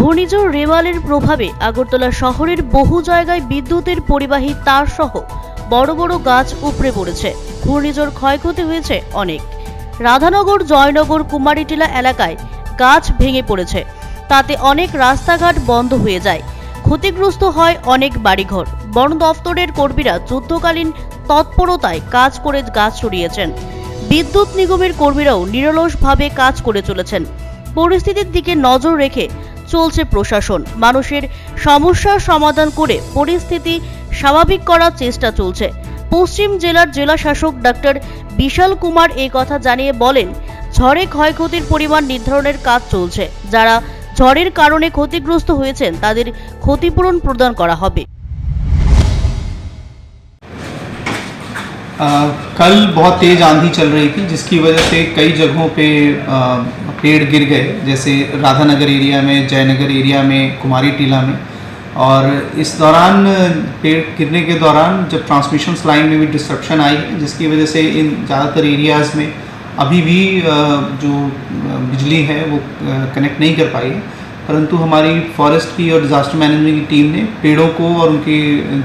ঘূর্ণিঝড় রেমালের প্রভাবে আগরতলা শহরের বহু জায়গায় বিদ্যুতের পরিবাহী তার সহ বড় বড় গাছ উপড়ে পড়েছে। ঘূর্ণিঝড় ক্ষয়ক্ষতি হয়েছে অনেক। রাধানগর, জয়নগর, কুমারীটিলা এলাকায় গাছ ভেঙে পড়েছে। তাতে অনেক রাস্তাঘাট বন্ধ হয়ে যায়। ক্ষতিগ্রস্ত হয় অনেক বাড়িঘর। বন দফতরের কর্মীরা যুদ্ধকালীন তৎপরতায় কাজ করে গাছ সরিয়েছেন। বিদ্যুৎ নিগমের কর্মীরাও নিরলসভাবে কাজ করে চলেছেন। পরিস্থিতির দিকে নজর রেখে চলছে প্রশাসন। মানুষের সমস্যার সমাধান করে পরিস্থিতি স্বাভাবিক করার চেষ্টা চলছে। পশ্চিম জেলার জেলা শাসক ডক্টর বিশাল কুমার এই কথা জানিয়ে বলেন, ঝড়ে ক্ষয়ক্ষতির পরিমাণ নির্ধারণের কাজ চলছে। যারা ঝড়ের কারণে ক্ষতিগ্রস্ত হয়েছেন তাদের ক্ষতিপূরণ প্রদান করা হবে। कल बहुत तेज़ आंधी चल रही थी, जिसकी वजह से कई जगहों पे पेड़ गिर गए, जैसे राधानगर एरिया में, जयनगर एरिया में, कुमारी टीला में। और इस दौरान पेड़ गिरने के दौरान जब ट्रांसमिशन लाइन में भी डिस्ट्रक्शन आई, जिसकी वजह से इन ज़्यादातर एरियाज़ में अभी भी जो बिजली है वो कनेक्ट नहीं कर पाई है। परंतु हमारी फॉरेस्ट की और डिज़ास्टर मैनेजमेंट की टीम ने पेड़ों को और उनके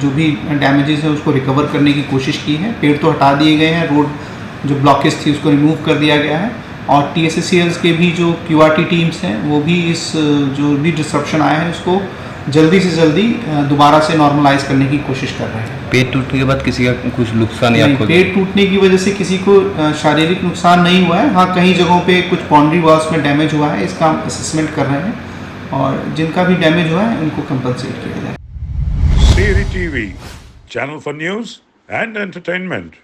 जो भी डैमेजेस हैं उसको रिकवर करने की कोशिश की है। पेड़ तो हटा दिए गए हैं, रोड जो ब्लॉकेज थी उसको रिमूव कर दिया गया है। और TSSCLs के भी जो QRT टीम्स हैं वो भी इस जो भी डिस्ट्रप्शन आया है उसको जल्दी से जल्दी दोबारा से नॉर्मलाइज करने की कोशिश कर रहे हैं। पेड़ टूटने के बाद किसी का कुछ नुकसान या पेड़ टूटने की वजह से किसी को शारीरिक नुकसान नहीं हुआ है। हाँ, कई जगहों पे कुछ बाउंड्री वॉल्स में डैमेज हुआ है, इसका हम असेसमेंट कर रहे हैं और जिनका भी डैमेज हुआ है उनको कंपनसेट किया जाए। CERI TV, channel for news and entertainment.